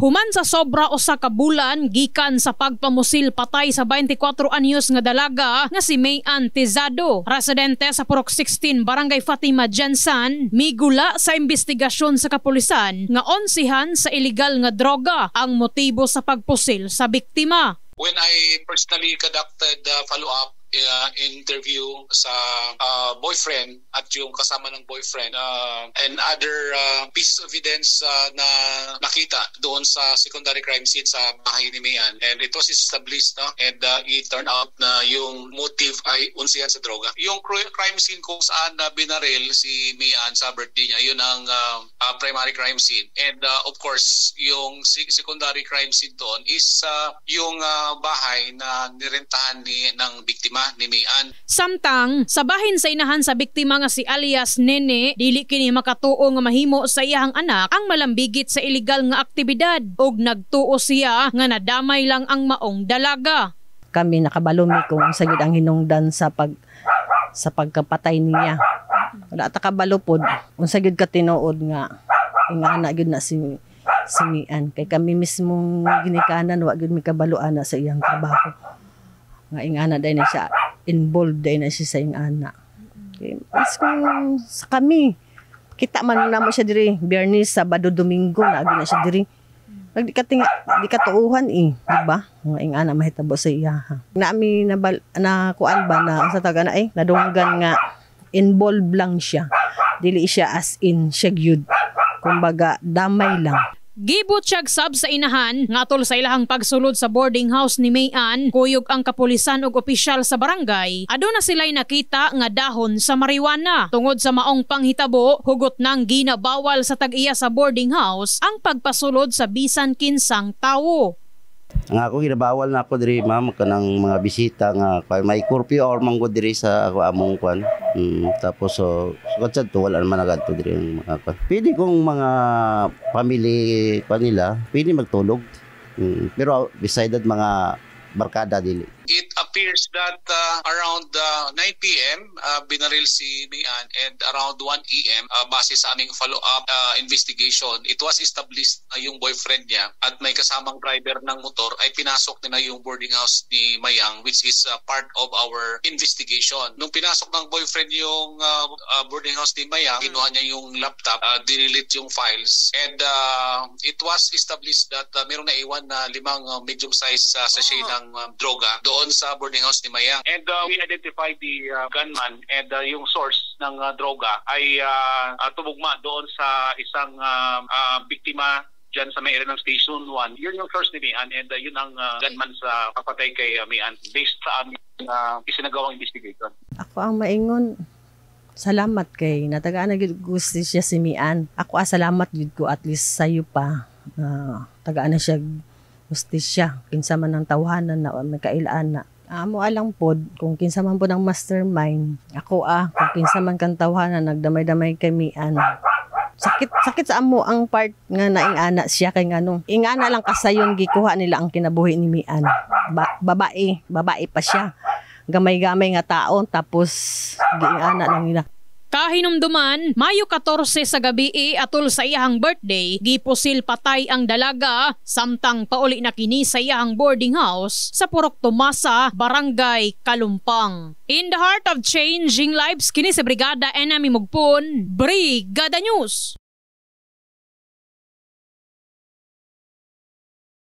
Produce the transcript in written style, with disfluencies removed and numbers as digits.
Human sa sobra usa ka bulan gikan sa pagpamusil patay sa 24 anyos nga dalaga nga si Mayan Tizado, residente sa Purok 16 Barangay Fatima Jansan, migula sa investigasyon sa kapulisan nga onsihan sa illegal nga droga ang motibo sa pagpusil sa biktima. When I personally conducted follow-up interview sa boyfriend at yung kasama ng boyfriend and other pieces of evidence na nakita doon sa secondary crime scene sa bahay ni Mayan, and it was established and it turned out na yung motive ay unsihan sa droga. Yung crime scene kung saan binaril si Mayan sa birthday niya, yun ang primary crime scene, and of course yung secondary crime scene doon is yung bahay na nirentahan ng biktima ni Mayan. Samtang sa bahin sa inahan sa biktima nga si alias Nene, dili kini makatuo nga mahimo sa iyang anak ang malambigit sa illegal nga aktibidad ug nagtuo siya nga nadamay lang ang maong dalaga. Kami nakabalumi kung sagid ang hinungdan sa pagkapatay niya. Wala ta kabalo pod unsa gyud ka tinuod nga ingana gyud na si Mayan, kay kami mismong ginikanan wa gyud mi kabalo ana sa iyang trabaho. Nga ingana dahil na siya involved dahil na siya sa ingana. Okay. Mas kung sa kami, kita man na mo siya diri, Biyernes, Sabado, Domingo, naagi na siya diri. Di ka tuuhan diba? Nga ingana mahitabo sa iya. Nami na kuan ba na sa taga na nadunggan nga involved lang siya. Dili siya as in siya gyud. Kumbaga damay lang. Gibot siyag sab sa inahan ngatol sa ilahang pagsulod sa boarding house ni Mayan, kuyog ang kapulisan ug opisyal sa barangay. Aduna sila'y nakita nga dahon sa marijuana. Tungod sa maong panghitabo, hugot nang ginabawal sa tag-iya sa boarding house ang pagpasulod sa bisan kinsang tawo. Ang ako ginabawal na ako diri ma'am kanang mga bisita nga may curfew or manggo diri sa ako among kwan. Tapos so to wala naman agadto diri ang mga kwan. Pwede kong mga family pa nila, pwede magtulog. Pero beside mga barkada dili. It appears that around 9 p.m. Binaril si Mayan, and around 1 a.m. Base sa aming follow-up investigation, it was established na yung boyfriend niya at may kasamang driver ng motor ay pinasok nila yung boarding house ni Mayang, which is part of our investigation. Nung pinasok ng boyfriend yung boarding house ni Mayang, kinuha niya yung laptop, dinelete yung files, and it was established that mayroong naiwan na 5 medium-sized sachet ng droga doon sa boarding house ni Mayang. And we identified the gunman, and yung source ng droga ay tumugma doon sa isang biktima dyan sa may area ng Station 1. Yun yung source ni Mayan, and yun ang gunman sa kapatay kay Mayan based sa aming isinagawang investigation. Ako ang maingon, salamat kay natagaan na gusto siya si Mayan. Ako salamat gud ko at least sayo pa tagaan na siya justisya, kinsa man ang tawhanan na may kailaan na. Amo alang pod kung kinsa man po ng mastermind. Ako kung kinsa man kang tawhanan nagdamay-damay kay Mayan. Sakit sa amo ang part nga naingana siya kay nganong ingana lang kasayon gikuha nila ang kinabuhi ni Mayan. Babae pa siya. Gamay-gamay nga taon tapos giingana lang nila. Kahinumduman, Mayo 14 sa gabi atol sa iyahang birthday, gipusil patay ang dalaga, samtang pauli na kini sa iyahang boarding house sa Purok Tomasa, Barangay Kalumpang. In the heart of changing lives, kini sa Brigada Enemy Mugpon, Brigada News.